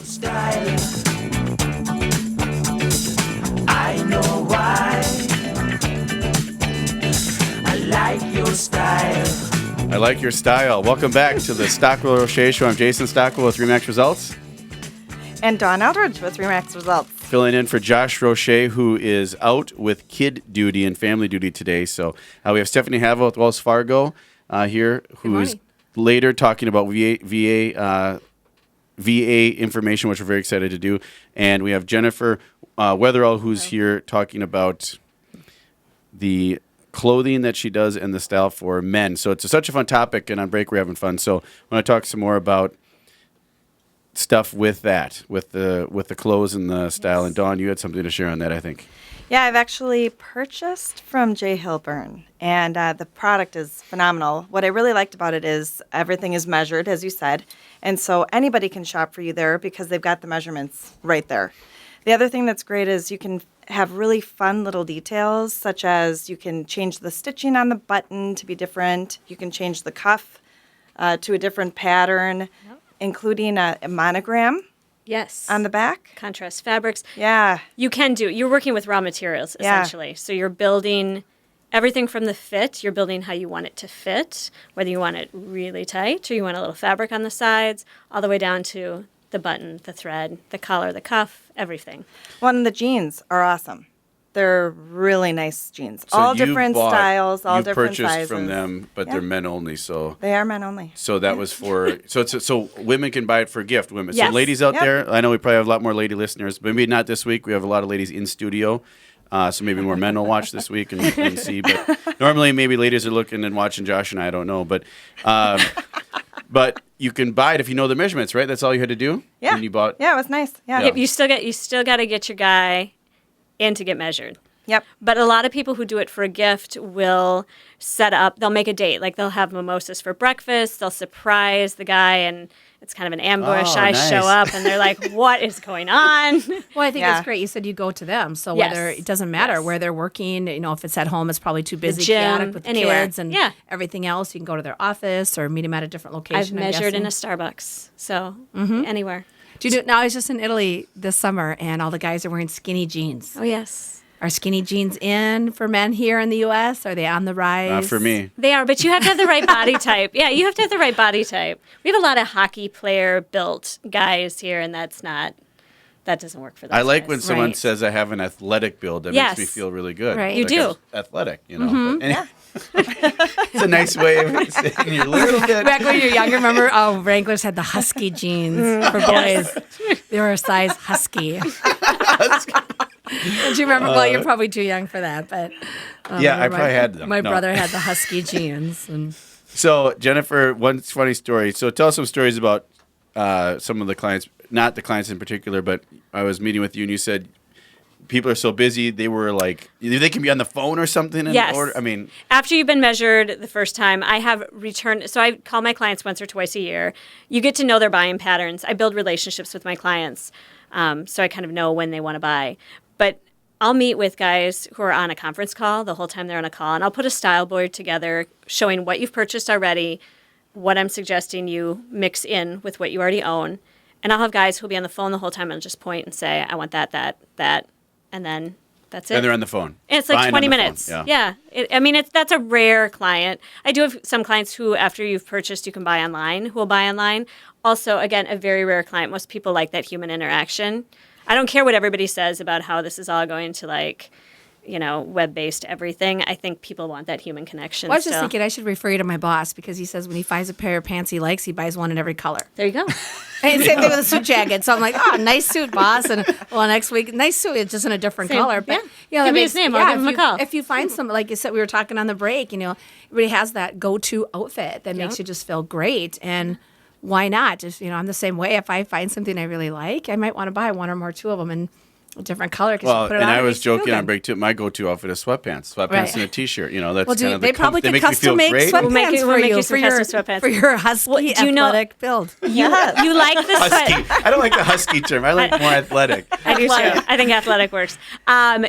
style. I know why. I like your style. I like your style. Welcome back to the Stockwell Roche Show. I'm Jason Stockwell with Remax Results. And Dawn Eldridge with Remax Results. Filling in for Josh Roche, who is out with kid duty and family duty today. So we have Stephanie Havel with Wells Fargo here, who is later talking about VA information, which we're very excited to do. And we have Jennifer Wetherall, who's here talking about the clothing that she does and the style for men. So it's such a fun topic, and on break we're having fun. So I want to talk some more about stuff with that, with the clothes and the style. Yes. And Dawn, you had something to share on that, I think. Yeah, I've actually purchased from J. Hilburn, and the product is phenomenal. What I really liked about it is everything is measured, as you said, and so anybody can shop for you there because they've got the measurements right there. The other thing that's great is you can have really fun little details, such as you can change the stitching on the button to be different. You can change the cuff to a different pattern, including a monogram. Yes. On the back. Contrast fabrics. Yeah. You're working with raw materials, essentially. Yeah. So you're building everything from the fit. You're building how you want it to fit, whether you want it really tight or you want a little fabric on the sides, all the way down to the button, the thread, the collar, the cuff, everything. Well, and the jeans are awesome. They're really nice jeans. So all different styles, all different sizes. You purchased from them, but they're men only. So they are men only. So that was for so women can buy it for gift. Women. Yes. So ladies out there, I know we probably have a lot more lady listeners, but maybe not this week. We have a lot of ladies in studio. So maybe more men will watch this week and see. But normally maybe ladies are looking and watching Josh and I don't know. But you can buy it if you know the measurements, right? That's all you had to do? Yeah. And you bought. Yeah, it was nice. Yeah. Yep, you still got to get your guy in to get measured. Yep. But a lot of people who do it for a gift will set up, they'll make a date. Like they'll have mimosas for breakfast. They'll surprise the guy and it's kind of an ambush. Oh, nice. Show up and they're like, what is going on? Well, I think that's great. You said you go to them. So whether it doesn't matter where they're working, if it's at home, it's probably too busy, chaotic with the kids and everything else. You can go to their office or meet them at a different location. I've measured in a Starbucks. So anywhere. Now, I was just in Italy this summer and all the guys are wearing skinny jeans. Oh, yes. Are skinny jeans in for men here in the U.S.? Are they on the rise? Not for me. They are, but you have to have the right body type. Yeah, you have to have the right body type. We have a lot of hockey player built guys here, and that doesn't work for them. I like when someone says I have an athletic build. That makes me feel really good. Right. You do. Athletic, But anyway, it's a nice way of saying you're a little bit. Back when you were younger, remember Wranglers had the husky jeans for boys. They were a size husky. Don't you remember? Well, you're probably too young for that, but I probably had them. My brother had the husky jeans. So, Jennifer, one funny story. So, tell us some stories about some of the clients, not the clients in particular, but I was meeting with you and you said people are so busy. They were like, they can be on the phone or something. Yes. After you've been measured the first time, I have returned. So I call my clients once or twice a year. You get to know their buying patterns. I build relationships with my clients, so I kind of know when they want to buy. But I'll meet with guys who are on a conference call the whole time they're on a call, and I'll put a style board together showing what you've purchased already, what I'm suggesting you mix in with what you already own. And I'll have guys who'll be on the phone the whole time and just point and say, I want that, and then that's it. And they're on the phone. And it's like 20 minutes. Phone. Yeah. That's a rare client. I do have some clients who, after you've purchased, you can buy online, who will buy online. Also, again, a very rare client. Most people like that human interaction. I don't care what everybody says about how this is all going to web-based everything. I think people want that human connection. Well, I was just thinking I should refer you to my boss because he says when he finds a pair of pants he likes, he buys one in every color. There you go. And same thing with a suit jacket. So I'm like, nice suit, boss. And next week, nice suit. It's just in a different color. But give me his name. I'll give him a call. If you find some, like you said, we were talking on the break. Everybody has that go-to outfit that makes you just feel great. And why not? Just I'm the same way. If I find something I really like, I might want to buy one or more, two of them, and a different color because Well, you put it and on. I was makes you feel joking on good. break too. My go-to outfit is sweatpants Right. and a t-shirt. You know, that's Well, kind of they probably they could make me feel custom make great. sweatpants We'll make for you you some custom sweatpants. for your husky do you know- athletic build. You like the Husky. sweat. I don't like the husky term. I like more athletic. I do too. I think athletic works.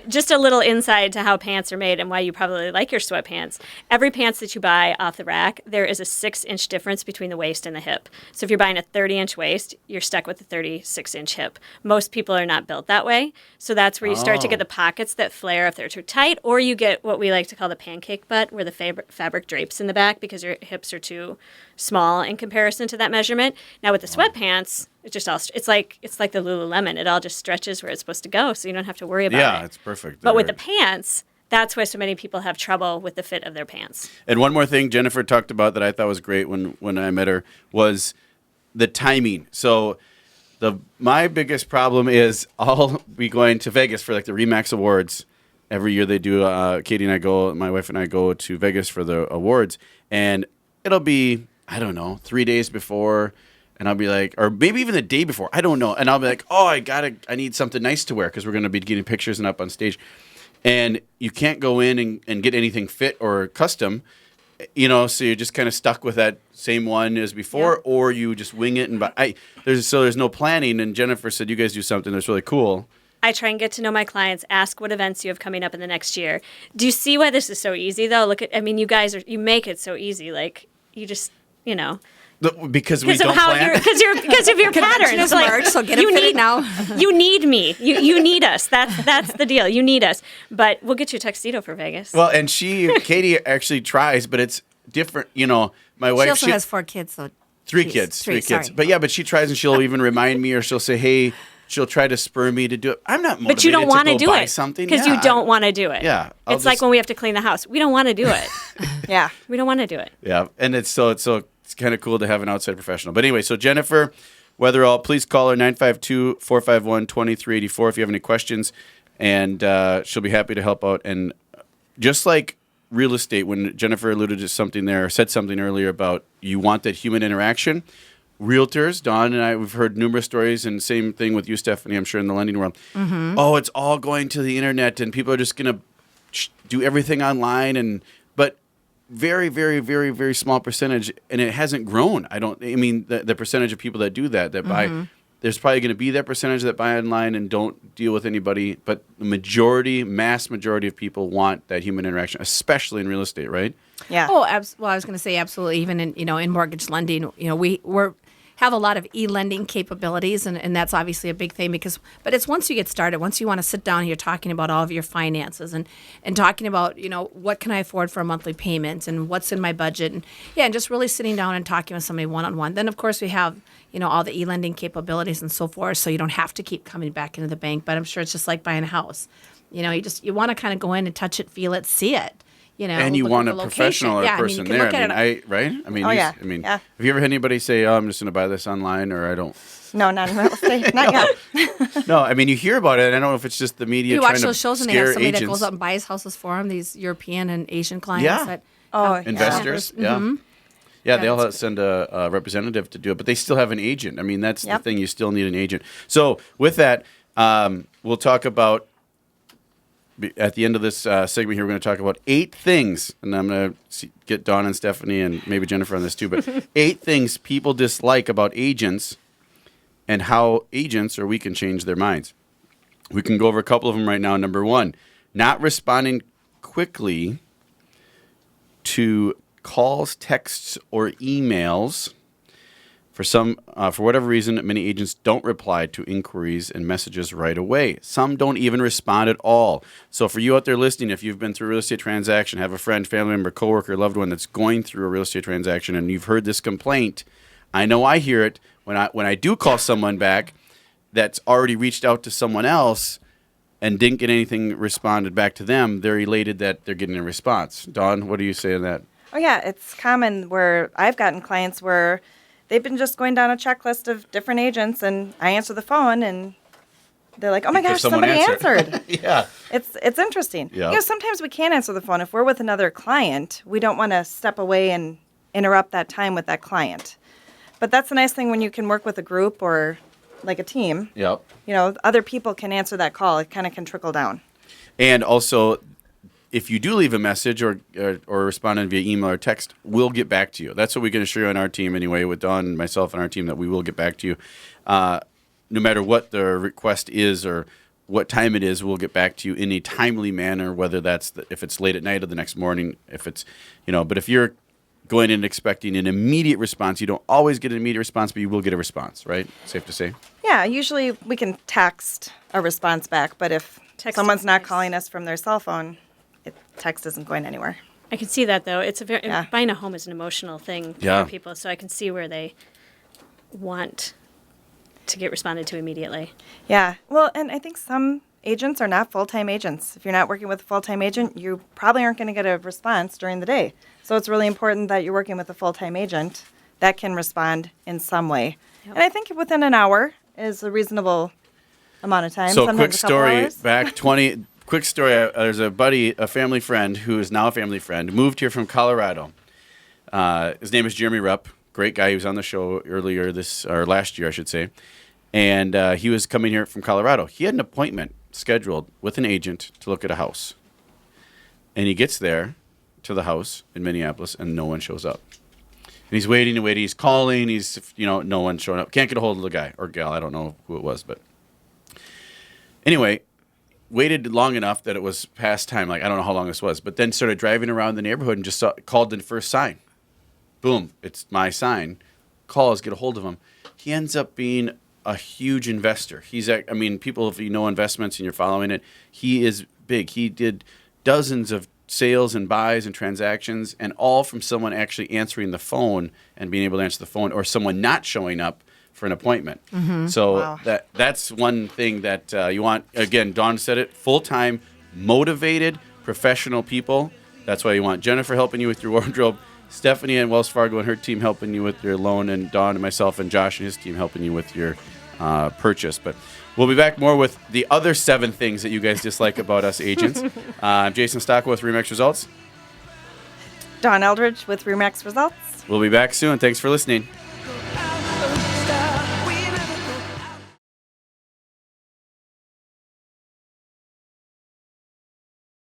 Just a little insight to how pants are made and why you probably like your sweatpants. Every pants that you buy off the rack, there is a 6-inch difference between the waist and the hip. So if you're buying a 30-inch waist, you're stuck with a 36-inch hip. Most people are not built that way. So that's where you start to get the pockets that flare if they're too tight, or you get what we like to call the pancake butt, where the fabric drapes in the back because your hips are too small in comparison to that measurement. Now with the sweatpants, it's just all it's like the Lululemon. It all just stretches where it's supposed to go, so you don't have to worry about it. Yeah, it's perfect. But with the pants, that's why so many people have trouble with the fit of their pants. And one more thing Jennifer talked about that I thought was great when I met her was the timing. So my biggest problem is I'll be going to Vegas for like the Remax Awards. Every year they do. Katie and I go. My wife and I go to Vegas for the awards, and it'll be 3 days before, and I'll be like, or maybe even the day before. I don't know, and I'll be like, oh, I need something nice to wear because we're going to be getting pictures and up on stage, and you can't go in and get anything fit or custom. So you're just kind of stuck with that same one as before, or you just wing it and buy. There's no planning. And Jennifer said you guys do something that's really cool. I try and get to know my clients, ask what events you have coming up in the next year. Do you see why this is so easy though? You guys you make it so easy. Like you just, Because we don't plan. Because of your patterns. Like, March, so get it fitted now. You need me. You need us. That's the deal. You need us. But we'll get you a tuxedo for Vegas. Well, and Katie actually tries, but it's different. My wife. She also has 4 kids, though. Three kids. Sorry. But she tries, and she'll even remind me, or she'll say, "Hey," she'll try to spur me to do it. I'm not motivated but you don't want to do buy it something because you don't want to do it. Yeah, it's like when we have to clean the house. We don't want to do it. Yeah. We don't want to do it. Yeah, and it's kind of cool to have an outside professional. But anyway, so Jennifer Wetherall, please call her 952-451-2384 if you have any questions, and she'll be happy to help out. And just like real estate, when Jennifer alluded to something there, or said something earlier about you want that human interaction, realtors, Dawn and I, we've heard numerous stories, and same thing with you, Stephanie, I'm sure, in the lending world. Mm-hmm. Oh, it's all going to the internet, and people are just going to do everything online, but very, very, very, very small percentage, and it hasn't grown. The percentage of people that do that buy, there's probably going to be that percentage that buy online and don't deal with anybody, but the mass majority of people want that human interaction, especially in real estate, right? Yeah. Oh, well, I was going to say absolutely. Even in mortgage lending, we're have a lot of e-lending capabilities, and that's obviously a big thing but it's once you get started, once you want to sit down here talking about all of your finances and talking about, what can I afford for a monthly payment and what's in my budget, and just really sitting down and talking with somebody one-on-one. Then, of course, we have, all the e-lending capabilities and so forth, so you don't have to keep coming back into the bank, but I'm sure it's just like buying a house. You want to kind of go in and touch it, feel it, see it. And you want a professional person there. Right? Yeah. Have you ever had anybody say, "Oh, I'm just going to buy this online," or "I don't"? No, not in real estate. Not yet. No, you hear about it. And I don't know if it's just the media you trying watch to those shows and they scare have somebody agents. that goes up and buys houses for them. These European and Asian clients. Yeah. That Investors. Mm-hmm. Yeah. Yeah, they'll send a representative to do it, but they still have an agent. That's the thing. You still need an agent. So with that, we'll talk about. At the end of this segment here, we're going to talk about 8 things, and I'm going to get Dawn and Stephanie and maybe Jennifer on this too, but 8 things people dislike about agents and how agents or we can change their minds. We can go over a couple of them right now. Number 1, not responding quickly to calls, texts, or emails. For whatever reason, many agents don't reply to inquiries and messages right away. Some don't even respond at all. So for you out there listening, if you've been through a real estate transaction, have a friend, family member, coworker, loved one that's going through a real estate transaction, and you've heard this complaint, I know I hear it when I do call someone back that's already reached out to someone else and didn't get anything responded back to them. They're elated that they're getting a response. Dawn, what do you say on that? Oh, yeah. It's common where I've gotten clients where they've been just going down a checklist of different agents, and I answer the phone, and they're like, "Oh my gosh, somebody answered." Yeah, it's interesting. Yeah. Sometimes we can't answer the phone if we're with another client. We don't want to step away and interrupt that time with that client. But that's the nice thing when you can work with a group or like a team, Yep. other people can answer that call. It kind of can trickle down. And also, if you do leave a message or respond via email or text, we'll get back to you. That's what we can assure you on our team anyway, with Dawn and myself and our team, that we will get back to you. No matter what the request is or what time it is, we'll get back to you in a timely manner, whether that's if it's late at night or the next morning, if it's, but if you're going in expecting an immediate response, you don't always get an immediate response, but you will get a response, right? Safe to say? Yeah, usually we can text a response back, but if Text someone's is not nice. calling us from their cell phone, text isn't going anywhere. I can see that though. It's Yeah. buying a home is an emotional thing Yeah. for people, so I can see where they want to get responded to immediately. Yeah. Well, and I think some agents are not full-time agents. If you're not working with a full-time agent, you probably aren't going to get a response during the day. So it's really important that you're working with a full-time agent that can respond in some way. Yep. And I think within an hour is a reasonable amount of time. So sometimes quick a couple story, hours. back 20, quick story. There's a buddy, a family friend who is now a family friend, moved here from Colorado. His name is Jeremy Rupp. Great guy. He was on the show last year, I should say. And he was coming here from Colorado. He had an appointment scheduled with an agent to look at a house. And he gets there to the house in Minneapolis, and no one shows up. And he's waiting and waiting. He's calling. No one's showing up. Can't get a hold of the guy or gal. I don't know who it was, but anyway, waited long enough that it was past time. Like, I don't know how long this was, but then started driving around the neighborhood and just called the first sign. Boom, it's my sign. Calls, get a hold of him. He ends up being a huge investor. People, if you know investments and you're following it, he is big. He did dozens of sales and buys and transactions, and all from someone actually answering the phone and being able to answer the phone, or someone not showing up for an appointment. So Wow. that's one thing that you want. Again, Dawn said it, full-time, motivated, professional people. That's why you want Jennifer helping you with your wardrobe, Stephanie and Wells Fargo and her team helping you with your loan, and Dawn and myself and Josh and his team helping you with your purchase. But we'll be back more with the other 7 things that you guys dislike about us agents. I'm Jason Stockwell with Remax Results. Dawn Eldridge with Remax Results. We'll be back soon. Thanks for listening.